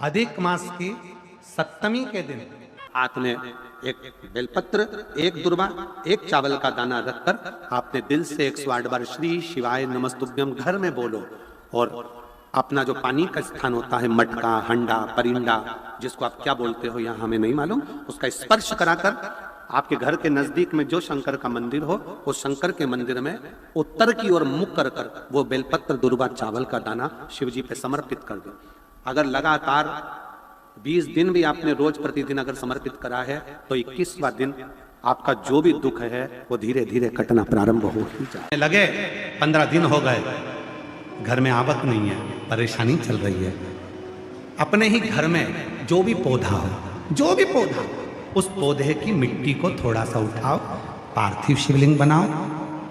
अधिक मास की सप्तमी के दिन हाथ में एक बेलपत्र, एक दुर्वा, एक चावल का दाना रखकर आपने दिल से 108 बार श्री शिवाय नमस्तुभ्यम घर में बोलो। और अपना जो पानी का स्थान होता है, मटका, हंडा, परिंडा, जिसको आप क्या बोलते हो यहाँ हमें नहीं मालूम, उसका स्पर्श कराकर आपके घर के नजदीक में जो शंकर का मंदिर हो, उस शंकर के मंदिर में उत्तर की ओर मुख कर कर वो बेलपत्र, दुर्वा, चावल का दाना शिव जी पे समर्पित कर दो। अगर लगातार 20 दिन भी आपने रोज प्रतिदिन अगर समर्पित करा है तो 21वां दिन आपका जो भी दुख है वो धीरे धीरे कटना प्रारंभ हो ही जाए। लगे 15 दिन हो गए, घर में आवक नहीं है, परेशानी चल रही है। अपने ही घर में जो भी पौधा हो, जो भी पौधा, उस पौधे की मिट्टी को थोड़ा सा उठाओ, पार्थिव शिवलिंग बनाओ,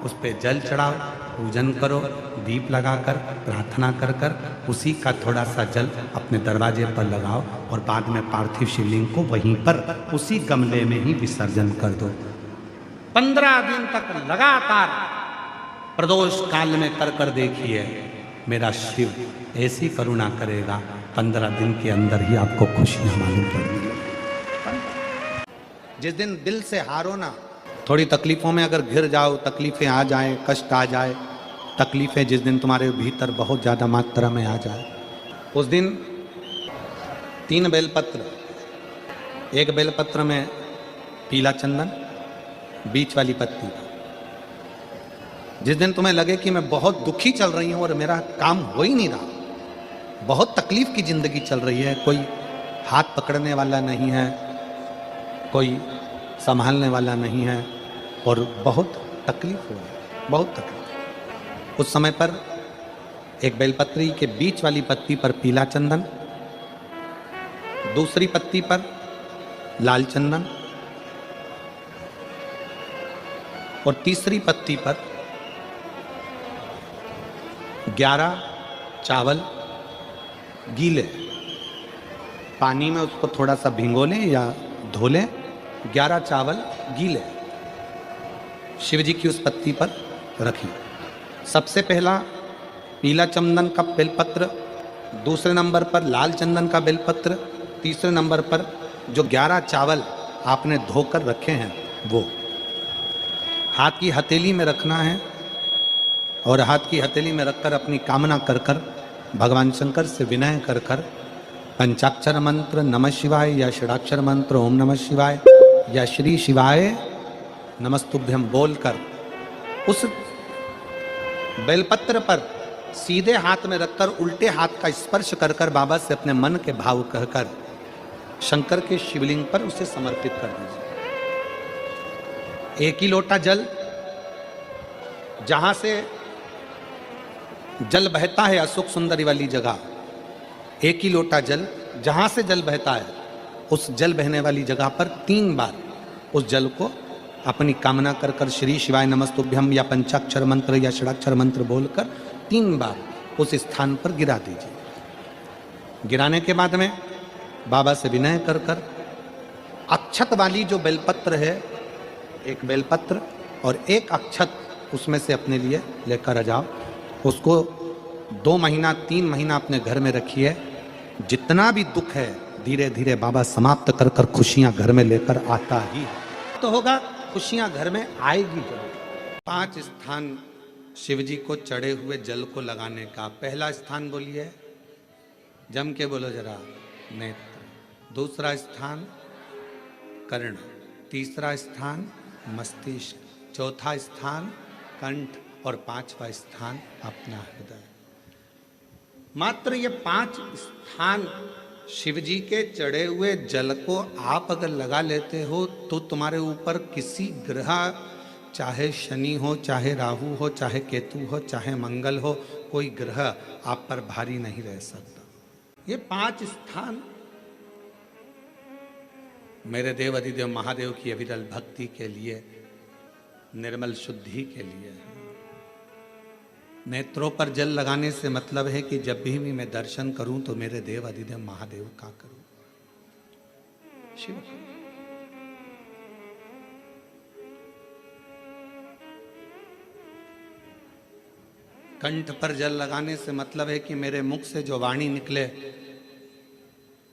उस पे जल चढ़ाओ, पूजन करो, दीप लगाकर प्रार्थना कर कर उसी का थोड़ा सा जल अपने दरवाजे पर लगाओ और बाद में पार्थिव शिवलिंग को वहीं पर उसी गमले में ही विसर्जन कर दो। 15 दिन तक लगातार प्रदोष काल में कर कर देखिए, मेरा शिव ऐसी करुणा करेगा, 15 दिन के अंदर ही आपको खुशियां मालूम पड़ेंगी। जिस दिन दिल से हारो ना, थोड़ी तकलीफों में अगर घिर जाओ, तकलीफें आ जाएं, कष्ट आ जाए, तकलीफें जिस दिन तुम्हारे भीतर बहुत ज़्यादा मात्रा में आ जाए, उस दिन 3 बेलपत्र, एक बेलपत्र में पीला चंदन, बीच वाली पत्ती। जिस दिन तुम्हें लगे कि मैं बहुत दुखी चल रही हूँ और मेरा काम हो ही नहीं रहा, बहुत तकलीफ की जिंदगी चल रही है, कोई हाथ पकड़ने वाला नहीं है, कोई संभालने वाला नहीं है और बहुत तकलीफ हो रही है, बहुत तकलीफ। उस समय पर एक बेलपत्री के बीच वाली पत्ती पर पीला चंदन, दूसरी पत्ती पर लाल चंदन और तीसरी पत्ती पर 11 चावल गीले, पानी में उसको थोड़ा सा भिगो लें या धो लें, 11 चावल गीले शिव जी की उस पत्ती पर रखिए। सबसे पहला पीला चंदन का बेलपत्र, दूसरे नंबर पर लाल चंदन का बेलपत्र, तीसरे नंबर पर जो 11 चावल आपने धोकर रखे हैं वो हाथ की हथेली में रखना है और हाथ की हथेली में रखकर अपनी कामना कर कर भगवान शंकर से विनय कर कर पंचाक्षर मंत्र नमः शिवाय या षडाक्षर मंत्र ओम नमः शिवाय या श्री शिवाय नमस्तुभ्यम बोलकर उस बेलपत्र पर सीधे हाथ में रखकर उल्टे हाथ का स्पर्श कर कर बाबा से अपने मन के भाव कहकर शंकर के शिवलिंग पर उसे समर्पित कर दीजिए। एक ही लोटा जल, जहां से जल बहता है अशोक सुंदरी वाली जगह, एक ही लोटा जल, जहां से जल बहता है उस जल बहने वाली जगह पर 3 बार उस जल को अपनी कामना कर कर श्री शिवाय नमस्तुभ्यम या पंचाक्षर मंत्र या षडाक्षर मंत्र बोलकर 3 बार उस स्थान पर गिरा दीजिए। गिराने के बाद में बाबा से विनय कर कर अक्षत वाली जो बेलपत्र है, एक बेलपत्र और एक अक्षत उसमें से अपने लिए लेकर आ जाओ। उसको 2 महीना 3 महीना अपने घर में रखिए। जितना भी दुख है धीरे धीरे बाबा समाप्त कर कर खुशियां घर में लेकर आता ही तो होगा, खुशियां घर में आएगी जरूर। 5 स्थान शिव जी को चढ़े हुए जल को लगाने का। पहला स्थान बोलिए, जम के बोलो जरा, नेत्र। दूसरा स्थान कर्ण, तीसरा स्थान मस्तिष्क, चौथा स्थान कंठ और 5वां स्थान अपना हृदय। मात्र ये 5 स्थान शिव जी के चढ़े हुए जल को आप अगर लगा लेते हो तो तुम्हारे ऊपर किसी ग्रह, चाहे शनि हो, चाहे राहु हो, चाहे केतु हो, चाहे मंगल हो, कोई ग्रह आप पर भारी नहीं रह सकता। ये 5 स्थान मेरे देव अधिदेव महादेव की अविरल भक्ति के लिए, निर्मल शुद्धि के लिए। नेत्रों पर जल लगाने से मतलब है कि जब भी मैं दर्शन करूं तो मेरे देव अधिदेव महादेव का करूं, शिव का। कंठ पर जल लगाने से मतलब है कि मेरे मुख से जो वाणी निकले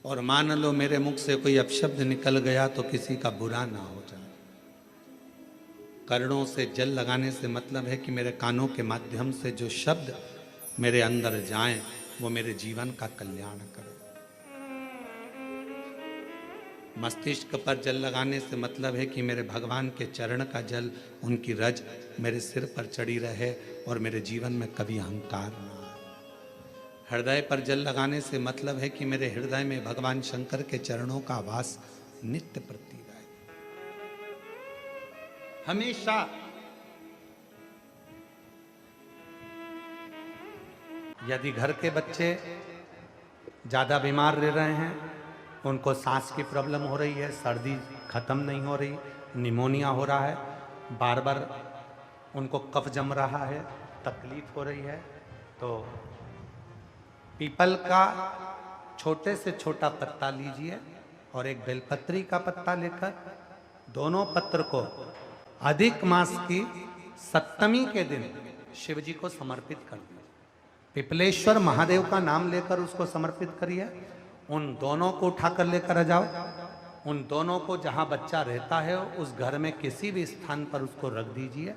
और मान लो मेरे मुख से कोई अपशब्द निकल गया तो किसी का बुरा ना हो जाए। कर्णों से जल लगाने से मतलब है कि मेरे कानों के माध्यम से जो शब्द मेरे अंदर जाएं वो मेरे जीवन का कल्याण करें। मस्तिष्क पर जल लगाने से मतलब है कि मेरे भगवान के चरण का जल, उनकी रज मेरे सिर पर चढ़ी रहे और मेरे जीवन में कभी अहंकार ना आए। हृदय पर जल लगाने से मतलब है कि मेरे हृदय में भगवान शंकर के चरणों का वास नित्य प्रतीत रहे। हमेशा यदि घर के बच्चे ज्यादा बीमार रह रहे हैं, उनको सांस की प्रॉब्लम हो रही है, सर्दी खत्म नहीं हो रही, निमोनिया हो रहा है, बार बार उनको कफ जम रहा है, तकलीफ हो रही है, तो पीपल का छोटे से छोटा पत्ता लीजिए और एक बेलपत्री का पत्ता लेकर दोनों पत्र को अधिक मास की सप्तमी के दिन शिव जी को समर्पित कर दिए। पिपलेश्वर महादेव का नाम लेकर उसको समर्पित करिए। उन दोनों को उठाकर लेकर आ जाओ। उन दोनों को जहां बच्चा रहता है उस घर में किसी भी स्थान पर उसको रख दीजिए।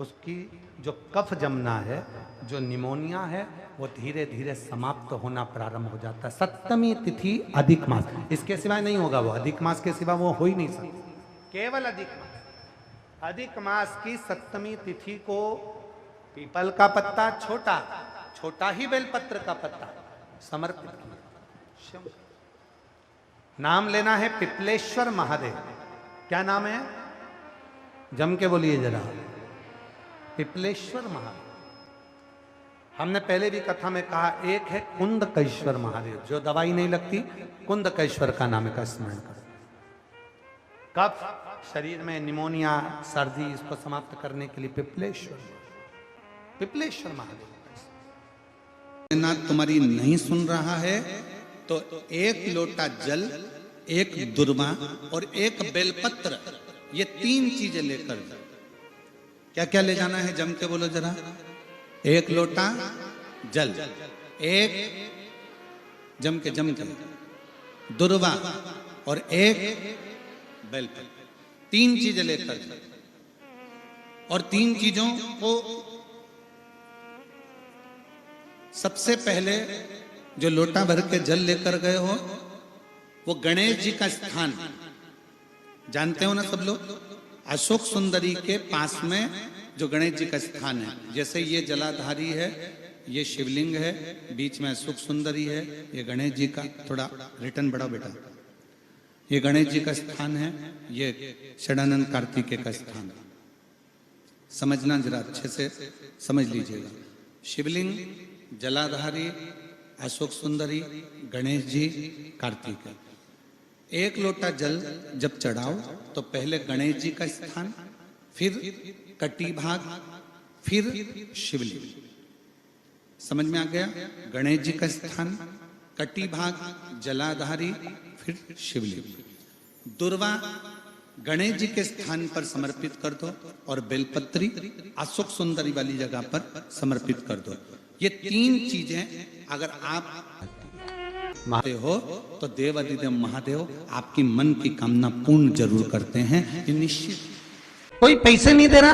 उसकी जो कफ जमना है, जो निमोनिया है, वो धीरे धीरे समाप्त होना प्रारंभ हो जाता है। सप्तमी तिथि अधिक मास, इसके सिवाय नहीं होगा। वो अधिक मास के सिवा वो हो ही नहीं सकता, केवल अधिक मास। अधिक मास की सप्तमी तिथि को पीपल का पत्ता, छोटा ही बेलपत्र का पत्ता समर्पित किया। नाम लेना है पिपलेश्वर महादेव। क्या नाम है? जम के बोलिए जरा, पिपलेश्वर महादेव। हमने पहले भी कथा में कहा, एक है कुंदकेश्वर महादेव, जो दवाई नहीं लगती, कुंदकेश्वर का नाम का स्मरण करो। कफ शरीर में, निमोनिया, सर्दी, इसको समाप्त करने के लिए पिपलेश्वर महादेव। ना तुम्हारी नहीं सुन रहा है तो एक लोटा जल, एक दुर्वा और एक बेलपत्र, ये 3 चीजें लेकर। क्या क्या ले जाना है? जम के बोलो जरा। एक लोटा जल, एक जम के दुर्वा और एक बेलपत्र, 3 चीजें लेकर। और 3 चीजों को सबसे पहले जो लोटा भर के जल लेकर गए हो, वो गणेश जी का स्थान जानते हो ना सब लोग? अशोक सुंदरी के पास में जो गणेश जी का स्थान है, जैसे ये जलाधारी है, ये शिवलिंग है, बीच में अशोक सुंदरी है, ये गणेश जी का, थोड़ा रिटर्न बढ़ाओ बेटा, ये गणेश जी का स्थान है, ये षडानंद कार्तिकेय का स्थान है। समझना जरा अच्छे से समझ लीजिएगा। शिवलिंग, जलाधारी, अशोक सुंदरी, गणेश जी, कार्तिकेय। एक लोटा जल जब चढ़ाओ तो पहले गणेश जी का स्थान, फिर कटी भाग, फिर शिवलिंग। समझ में आ गया? गणेश जी का स्थान, कटी भाग, जलाधारी, फिर शिवलिंग। दुर्वा गणेश जी के स्थान पर समर्पित कर दो और बेलपत्री अशोक सुंदरी वाली जगह पर समर्पित कर दो। ये 3 चीजें अगर आप महादेव हो तो देवाधिदेव महादेव आपकी मन की कामना पूर्ण जरूर करते हैं, ये निश्चित। कोई पैसे नहीं दे रहा,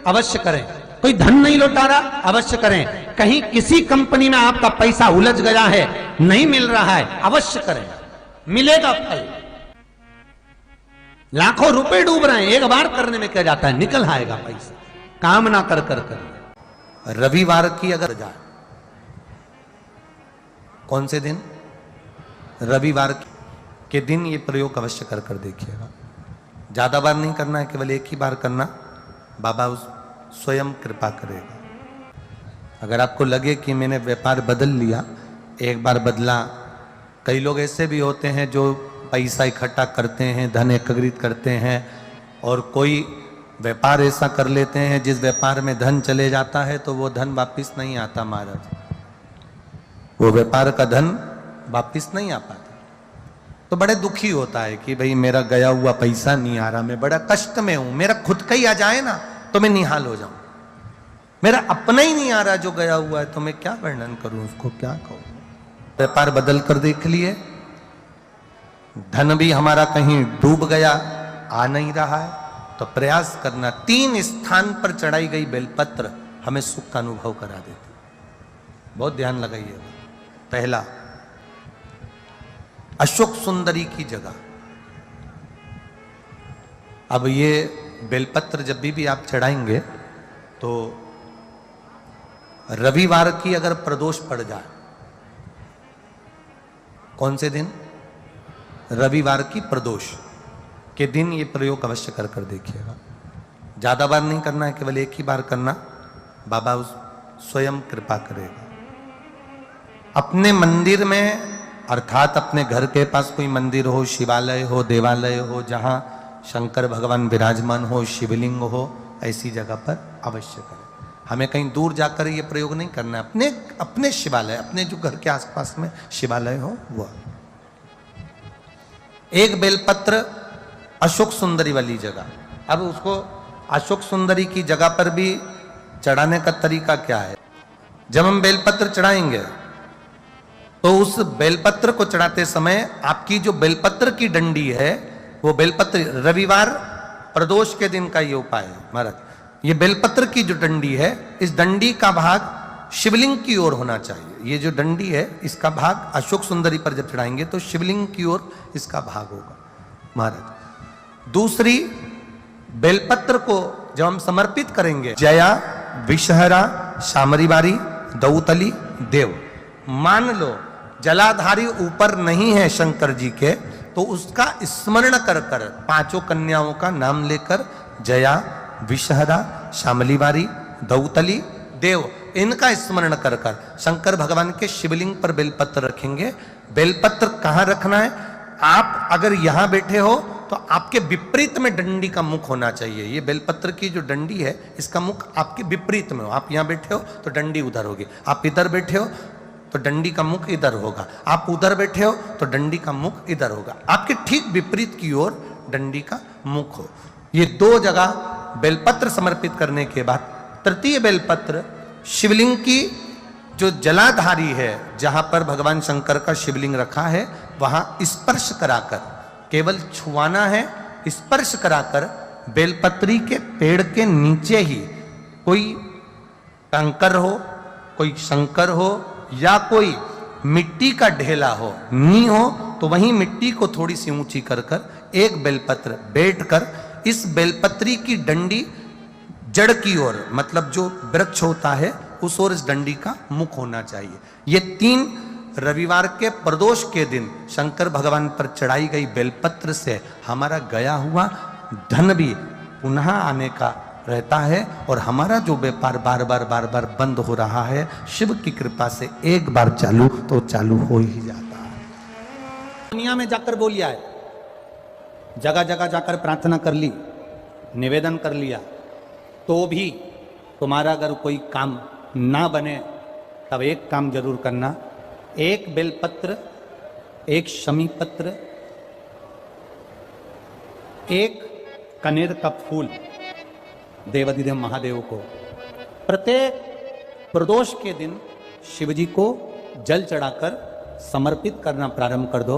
अवश्य करें। कोई धन नहीं लौटा रहा, अवश्य करें। कहीं किसी कंपनी में आपका पैसा उलझ गया है, नहीं मिल रहा है, अवश्य करें, मिलेगा फल। लाखों रुपए डूब रहे हैं, एक बार करने में क्या जाता है, निकल आएगा पैसा। कामना कर कर रविवार की अगर जाए, कौन से दिन? रविवार के दिन ये प्रयोग अवश्य कर कर देखिएगा। ज्यादा बार नहीं करना है, केवल एक ही बार करना, बाबा उस स्वयं कृपा करेगा। अगर आपको लगे कि मैंने व्यापार बदल लिया, एक बार बदला, कई लोग ऐसे भी होते हैं जो पैसा इकट्ठा करते हैं, धन एकत्रित करते हैं, और कोई व्यापार ऐसा कर लेते हैं जिस व्यापार में धन चले जाता है तो वो धन वापिस नहीं आता महाराज, वो व्यापार का धन वापिस नहीं आ पाता। तो बड़े दुखी होता है कि भाई मेरा गया हुआ पैसा नहीं आ रहा, मैं बड़ा कष्ट में हूं, मेरा खुद का ही आ जाए ना तो मैं निहाल हो जाऊं, मेरा अपना ही नहीं आ रहा जो गया हुआ है, तो मैं क्या वर्णन करूं, उसको क्या कहूं। व्यापार बदल कर देख लिए, धन भी हमारा कहीं डूब गया, आ नहीं रहा है, तो प्रयास करना 3 स्थान पर चढ़ाई गई बेलपत्र हमें सुख का अनुभव करा देती। बहुत ध्यान लगाइए। पहला, अशोक सुंदरी की जगह। अब ये बेलपत्र जब भी आप चढ़ाएंगे तो रविवार की अगर प्रदोष पड़ जाए, कौन से दिन? रविवार की प्रदोष के दिन ये प्रयोग अवश्य कर देखिएगा। ज्यादा बार नहीं करना है, केवल एक ही बार करना, बाबा स्वयं कृपा करेगा। अपने मंदिर में, अर्थात अपने घर के पास कोई मंदिर हो, शिवालय हो, देवालय हो, जहां शंकर भगवान विराजमान हो, शिवलिंग हो, ऐसी जगह पर अवश्य करें। हमें कहीं दूर जाकर ये प्रयोग नहीं करना है, अपने अपने शिवालय, अपने जो घर के आसपास में शिवालय हो वह। एक बेलपत्र अशोक सुंदरी वाली जगह। अब उसको अशोक सुंदरी की जगह पर भी चढ़ाने का तरीका क्या है? जब हम बेलपत्र चढ़ाएंगे तो उस बेलपत्र को चढ़ाते समय आपकी जो बेलपत्र की डंडी है, वो बेलपत्र, रविवार प्रदोष के दिन का ये उपाय है महाराज। ये बेलपत्र की जो डंडी है, इस डंडी का भाग शिवलिंग की ओर होना चाहिए। ये जो डंडी है, इसका भाग अशोक सुंदरी पर जब चढ़ाएंगे तो शिवलिंग की ओर इसका भाग होगा महाराज। दूसरी, बेलपत्र को जब हम समर्पित करेंगे, जया, विषहरा, शामरीवारी, दौतली, देव। मान लो जलाधारी ऊपर नहीं है शंकर जी के, तो उसका स्मरण कर कर 5 कन्याओं का नाम लेकर, जया, विषहरा, शामलीवारी, दौतली, देव, इनका स्मरण कर कर शंकर भगवान के शिवलिंग पर बेलपत्र रखेंगे। बेलपत्र कहां रखना है? आप अगर यहां बैठे हो तो आपके विपरीत में डंडी का मुख होना चाहिए। ये बेलपत्र की जो डंडी है, इसका मुख आपके विपरीत में हो। आप यहां बैठे हो तो डंडी उधर होगी, आप इधर बैठे हो तो डंडी का मुख इधर होगा, आप उधर बैठे हो तो डंडी का मुख इधर होगा। आपके ठीक विपरीत की ओर डंडी का मुख हो। ये 2 जगह बेलपत्र समर्पित करने के बाद तृतीय बेलपत्र शिवलिंग की जो जलाधारी है, जहां पर भगवान शंकर का शिवलिंग रखा है, वहां स्पर्श कराकर, केवल छुआना है, स्पर्श कराकर बेलपत्री के पेड़ के नीचे ही कोई कंकर हो, कोई शंकर हो, या कोई मिट्टी का ढेला हो, नी हो, तो वहीं मिट्टी को थोड़ी सी ऊंची कर कर एक बेलपत्र बैठकर इस बेलपत्री की डंडी जड़ की ओर, मतलब जो वृक्ष होता है उस ओर इस डंडी का मुख होना चाहिए। ये 3 रविवार के प्रदोष के दिन शंकर भगवान पर चढ़ाई गई बेलपत्र से हमारा गया हुआ धन भी पुनः आने का रहता है, और हमारा जो व्यापार बार बार बंद हो रहा है, शिव की कृपा से एक बार चालू तो चालू हो ही जाता है। दुनिया में जाकर बोलिया है, जगह जगह जाकर प्रार्थना कर ली, निवेदन कर लिया, तो भी तुम्हारा अगर कोई काम ना बने, तब एक काम जरूर करना, एक बेलपत्र, एक शमी पत्र, एक कनेर का फूल देवाधिदेव महादेव को प्रत्येक प्रदोष के दिन शिवजी को जल चढ़ाकर समर्पित करना प्रारंभ कर दो।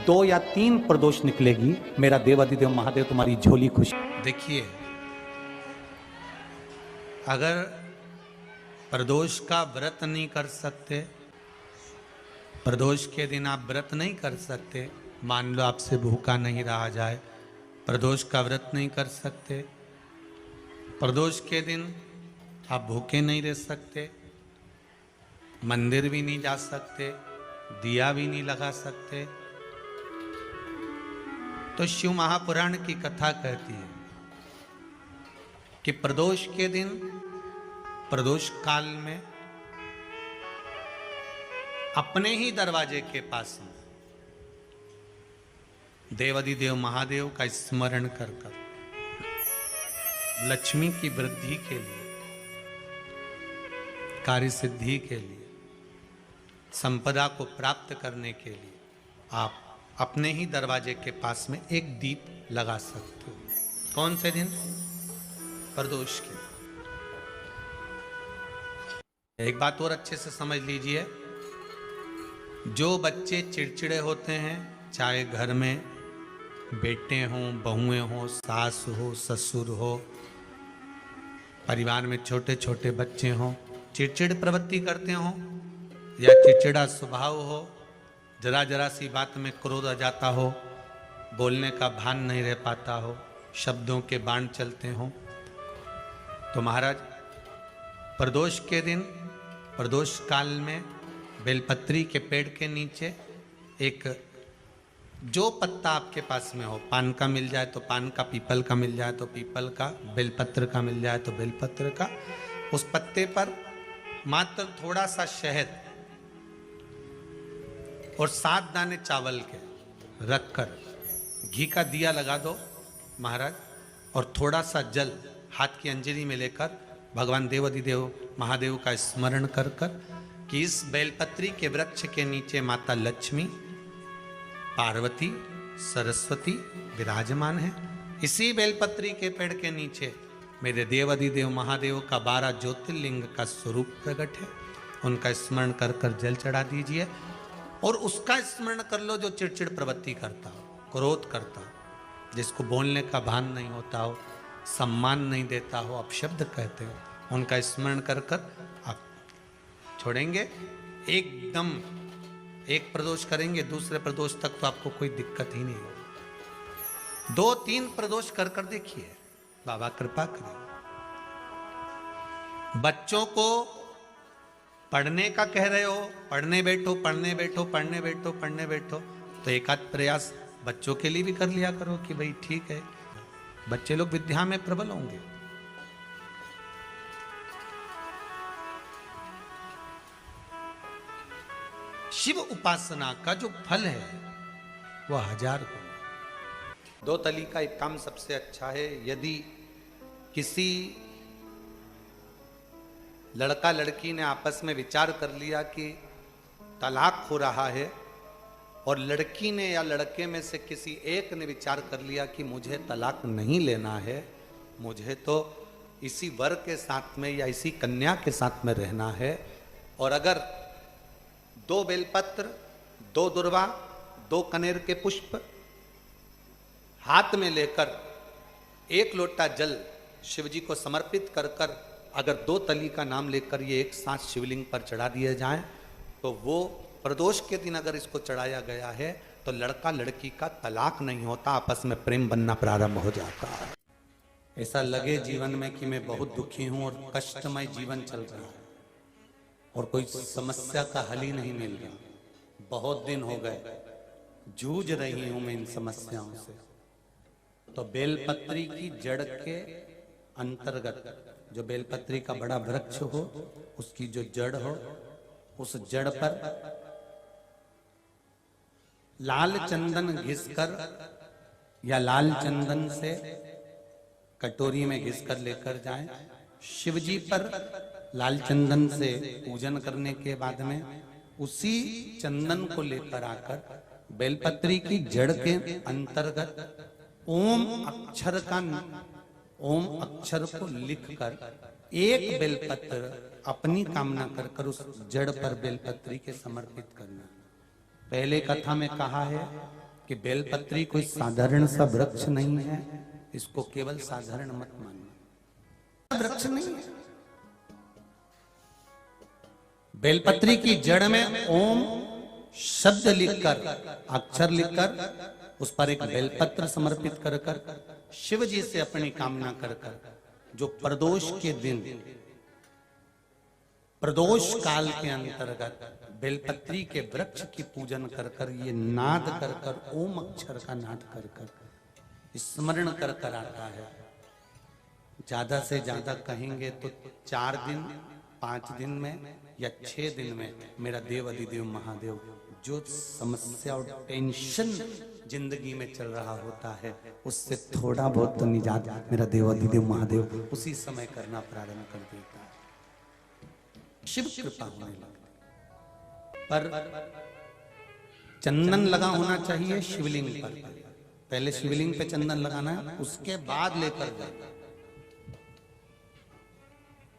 2 या 3 प्रदोष निकलेगी, मेरा देवाधिदेव महादेव तुम्हारी झोली खुशी। देखिए, अगर प्रदोष का व्रत नहीं कर सकते, प्रदोष के दिन आप व्रत नहीं कर सकते, मान लो आपसे भूखा नहीं रहा जाए, प्रदोष का व्रत नहीं कर सकते, प्रदोष के दिन आप भूखे नहीं रह सकते, मंदिर भी नहीं जा सकते, दिया भी नहीं लगा सकते, तो शिव महापुराण की कथा कहती है कि प्रदोष के दिन, प्रदोष काल में अपने ही दरवाजे के पास में देवाधिदेव महादेव का स्मरण कर कर लक्ष्मी की वृद्धि के लिए, कार्य सिद्धि के लिए, संपदा को प्राप्त करने के लिए आप अपने ही दरवाजे के पास में एक दीप लगा सकते हो। कौन से दिन? प्रदोष के। एक बात और अच्छे से समझ लीजिए, जो बच्चे चिड़चिड़े होते हैं, चाहे घर में बेटे हों, बहुएं हों, सास हो, ससुर हो, परिवार में छोटे छोटे बच्चे हों, चिड़चिड़ प्रवृत्ति करते हों या चिड़चिड़ा स्वभाव हो, जरा जरा सी बात में क्रोध आ जाता हो, बोलने का भान नहीं रह पाता हो, शब्दों के बाण चलते हों, तो महाराज प्रदोष के दिन, प्रदोष काल में बेलपत्री के पेड़ के नीचे एक जो पत्ता आपके पास में हो, पान का मिल जाए तो पान का, पीपल का मिल जाए तो पीपल का, बेलपत्र का मिल जाए तो बेलपत्र का, उस पत्ते पर मात्र थोड़ा सा शहद और 7 दाने चावल के रखकर घी का दिया लगा दो महाराज, और थोड़ा सा जल हाथ की अंजलि में लेकर भगवान देवाधिदेव महादेव का स्मरण कर कर कि इस बेलपत्री के वृक्ष के नीचे माता लक्ष्मी, पार्वती, सरस्वती विराजमान है। इसी बेलपत्री के पेड़ के नीचे मेरे देवाधिदेव महादेव का 12 ज्योतिर्लिंग का स्वरूप प्रकट है। उनका स्मरण कर कर जल चढ़ा दीजिए और उसका स्मरण कर लो जो चिड़चिड़ प्रवृत्ति करता हो, क्रोध करता हो, जिसको बोलने का भान नहीं होता हो, सम्मान नहीं देता हो, अपशब्द कहते हो, उनका स्मरण कर कर आप छोड़ेंगे। एकदम एक प्रदोष करेंगे, दूसरे प्रदोष तक तो आपको कोई दिक्कत ही नहीं होगी। 2-3 प्रदोष कर कर देखिए, बाबा कृपा करें। बच्चों को पढ़ने का कह रहे हो, पढ़ने बैठो, पढ़ने बैठो, पढ़ने बैठो, पढ़ने बैठो, तो एक आध प्रयास बच्चों के लिए भी कर लिया करो कि भाई ठीक है, बच्चे लोग विद्या में प्रबल होंगे। शिव उपासना का जो फल है वह 1000 गुना। 2 तली का एक काम सबसे अच्छा है। यदि किसी लड़का लड़की ने आपस में विचार कर लिया कि तलाक हो रहा है और लड़की ने या लड़के में से किसी एक ने विचार कर लिया कि मुझे तलाक नहीं लेना है, मुझे तो इसी वर के साथ में या इसी कन्या के साथ में रहना है, और अगर 2 बेलपत्र, 2 दुर्वा, 2 कनेर के पुष्प हाथ में लेकर 1 लोटा जल शिव जी को समर्पित कर कर अगर 2 तली का नाम लेकर ये एक साथ शिवलिंग पर चढ़ा दिए जाएं, तो वो प्रदोष के दिन अगर इसको चढ़ाया गया है तो लड़का लड़की का तलाक नहीं होता, आपस में प्रेम बनना प्रारंभ हो जाता है। ऐसा लगे जीवन में कि मैं बहुत दुखी हूं और कष्टमय जीवन चल रहा है और कोई समस्या का हल ही नहीं मिल रहा, बहुत दिन हो गए जूझ रही हूं मैं इन समस्याओं से, तो बेलपत्री की जड़ के अंतर्गत जो बेलपत्री का बड़ा वृक्ष हो, उसकी जो जड़ हो, उस जड़ पर लाल चंदन घिसकर या लाल चंदन से कटोरी में घिसकर लेकर जाएं। शिव जी पर लाल चंदन से पूजन करने के बाद में उसी चंदन को लेकर आकर बेलपत्री की जड़ के अंतर्गत ओम अक्षर को लिखकर एक बेलपत्र अपनी कामना कर कर उस जड़ पर बेलपत्री के समर्पित करना। पहले कथा में कहा है कि बेलपत्री कोई साधारण सा वृक्ष नहीं है, इसको केवल साधारण मत मानना, वृक्ष नहीं है। बेलपत्री की जड़ में ओम शब्द लिखकर, अक्षर लिखकर उस पर एक बेलपत्र समर्पित कर कर शिव जी से अपनी कामना कर कर जो प्रदोष के दिन, प्रदोष काल के अंतर्गत बेलपत्री के वृक्ष की पूजन कर कर ये नाद कर कर, ओम अक्षर का नाद कर कर स्मरण कर कर आता है। ज्यादा से ज्यादा कहेंगे तो 4 दिन, 5 दिन में या 6 दिन में मेरा देव अधिदेव महादेव जो समस्या और टेंशन जिंदगी में चल रहा होता है उससे थोड़ा बहुत तो निजात मेरा देव अधिदेव महादेव उसी समय करना प्रारंभ कर देता है। शिव कृपा होने लगती, पर चंदन लगा होना चाहिए शिवलिंग पर। पहले शिवलिंग पे चंदन लगाना है, उसके बाद लेकर जाना।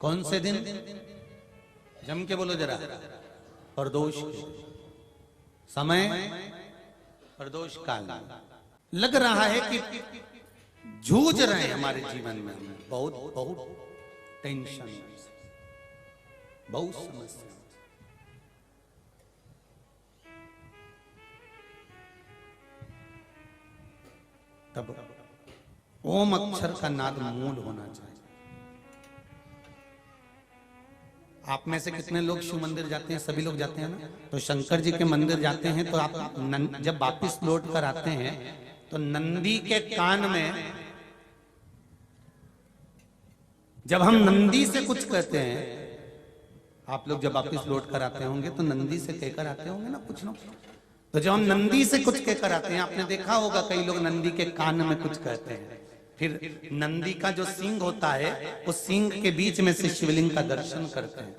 कौन से दिन? जम के बोलो जरा। प्रदोष समय प्रदोष काल लग रहा है कि जूझ रहे हैं हमारे जीवन में, बहुत बहुत टेंशन, बहुत समस्या। तब ओम अक्षर का नाद मूल होना चाहिए। आप में से कितने लोग शिव मंदिर जाते हैं? सभी लोग जाते हैं ना। तो शंकर जी के मंदिर जाते हैं तो आप जब वापिस लौट कर आते हैं तो नंदी के कान में, जब हम नंदी से कुछ कहते हैं, आप लोग जब वापिस लौट कर आते होंगे तो नंदी से कहकर आते होंगे ना कुछ लोग। तो जब हम नंदी से कुछ कहकर आते हैं, आपने देखा होगा कई लोग नंदी के कान में कुछ कहते हैं। फिर नंदी का जो सींग होता है, उस सींग के बीच में से शिवलिंग का दर्शन करते हैं।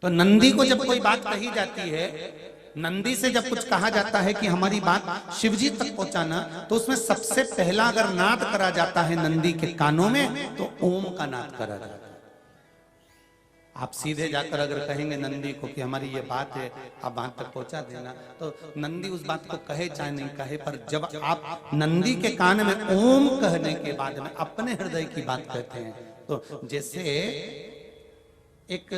तो नंदी को जब कोई बात कही जाती है, नंदी से जब कुछ कहा जाता है कि हमारी बात शिवजी तक पहुंचाना, तो उसमें सबसे पहला अगर नाद करा जाता है नंदी के कानों में, तो ओम का नाद करा जाता है। आप सीधे जाकर अगर कहेंगे नंदी को कि हमारी ये बात है, आप बात तक पहुंचा देना, तो नंदी उस बात को कहे चाहे नहीं कहे, पर जब आप नंदी के कान में ओम कहने के बाद में अपने हृदय की बात कहते हैं, तो जैसे एक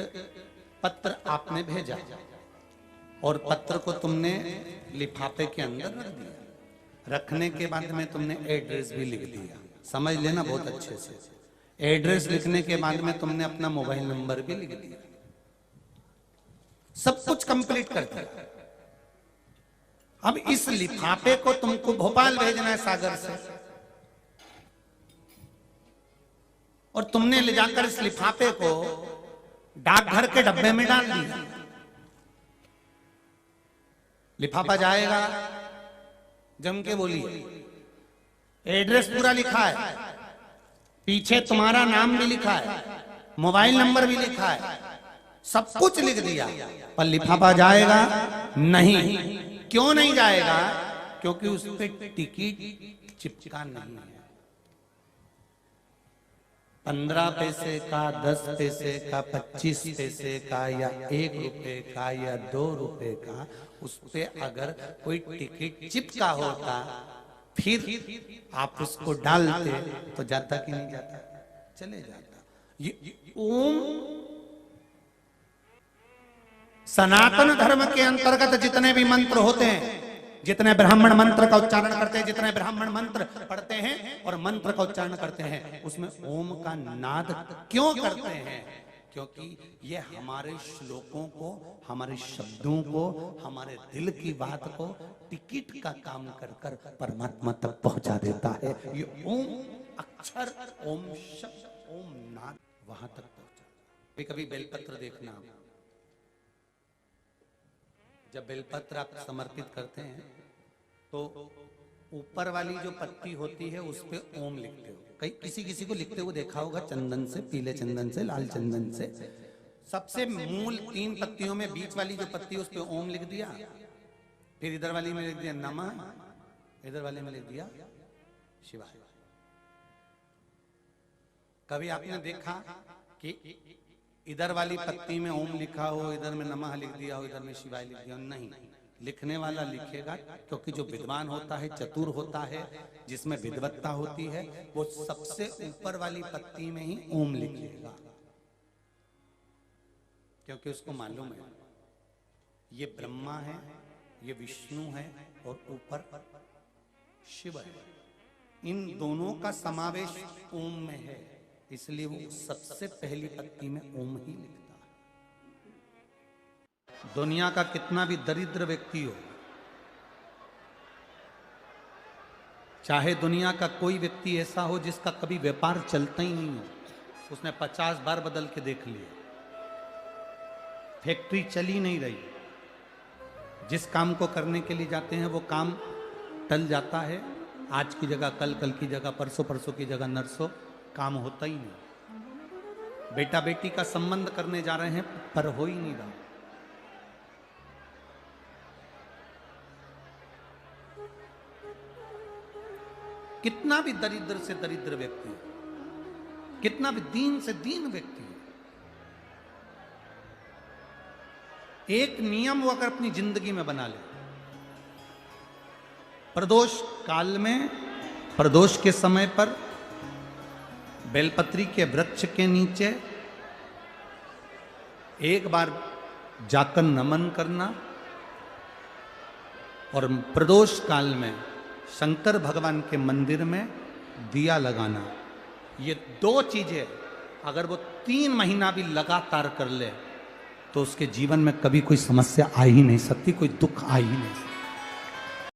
पत्र आपने भेजा और पत्र को तुमने लिफाफे के अंदर रख दिया, रखने के बाद में तुमने एड्रेस भी लिख दिया, समझ लेना बहुत अच्छे से। एड्रेस लिखने के बाद में तुमने अपना मोबाइल नंबर भी लिख दिया, सब कुछ कंप्लीट कर दिया। अब इस लिफाफे को तुमको भोपाल भेजना है सागर से, और तुमने ले जाकर इस लिफाफे को डाकघर के डब्बे में डाल दिया। लिफाफा जाएगा, जम के बोलिए, एड्रेस पूरा लिखा है, पीछे तुम्हारा नाम भी लिखा है, मोबाइल नंबर भी लिखा है, सब कुछ लिख दिया, पर लिफाफा जाएगा नहीं। क्यों नहीं जाएगा? क्योंकि उस पर टिकट चिपका नहीं है। 15 पैसे का, 10 पैसे का, 25 पैसे का, या 1 रुपए का, या 2 रुपए का, उस पे अगर कोई टिकट चिपका होता, फिर आप उसको डालते तो जाता कि नहीं जाता? चले जाता। ये ओम सनातन धर्म के अंतर्गत जितने भी मंत्र होते हैं, जितने ब्राह्मण मंत्र का उच्चारण करते हैं, जितने ब्राह्मण मंत्र पढ़ते हैं और मंत्र का उच्चारण करते हैं, उसमें ओम का नाद क्यों करते हैं? क्योंकि ये हमारे श्लोकों को, हमारे शब्दों को, हमारे दिल की बात को टिकट का काम कर कर परमात्मा तक पहुंचा देता है। ये ओम अक्षर, ओम शब्द, ओम नाद वहां तक पहुंचा। कभी कभी बेलपत्र देखना, जब बेलपत्र आप समर्पित करते हैं तो ऊपर वाली जो पत्ती होती है उस पे ओम लिखते हो। कई किसी को लिखते हुए देखा होगा, चंदन से, पीले चंदन से, लाल चंदन से। सबसे मूल 3 पत्तियों में बीच वाली जो पत्ती उस पे ओम लिख दिया, फिर इधर वाली में लिख दिया नमः, इधर वाले में लिख दिया शिवाय। कभी आपने देखा कि इधर वाली पत्ती में ओम लिखा हो, इधर में नमः लिख दिया हो, इधर में शिवाय लिख दिया हो? नहीं, लिखने वाला लिखेगा, क्योंकि जो विद्वान होता है, चतुर होता है, जिसमें विद्वत्ता होती है, वो सबसे ऊपर वाली पत्ती में ही ओम लिखेगा, क्योंकि उसको मालूम है ये ब्रह्मा है, ये विष्णु है और ऊपर शिव है। इन दोनों का समावेश ओम में है, इसलिए वो सबसे पहली पत्ती में ओम ही लिखता है। दुनिया का कितना भी दरिद्र व्यक्ति हो, चाहे दुनिया का कोई व्यक्ति ऐसा हो जिसका कभी व्यापार चलता ही नहीं हो, उसने 50 बार बदल के देख लिया, फैक्ट्री चली नहीं रही, जिस काम को करने के लिए जाते हैं वो काम टल जाता है, आज की जगह कल, कल की जगह परसों, परसों की जगह नरसों, काम होता ही नहीं। बेटा बेटी का संबंध करने जा रहे हैं पर हो ही नहीं रहा। कितना भी दरिद्र से दरिद्र व्यक्ति है, कितना भी दीन से दीन व्यक्ति है, एक नियम वो अगर अपनी जिंदगी में बना ले, प्रदोष काल में, प्रदोष के समय पर बेलपत्री के वृक्ष के नीचे एक बार जाकर नमन करना और प्रदोष काल में शंकर भगवान के मंदिर में दिया लगाना। ये दो चीजें अगर वो 3 महीना भी लगातार कर ले तो उसके जीवन में कभी कोई समस्या आ ही नहीं सकती, कोई दुख आ ही नहीं सकता।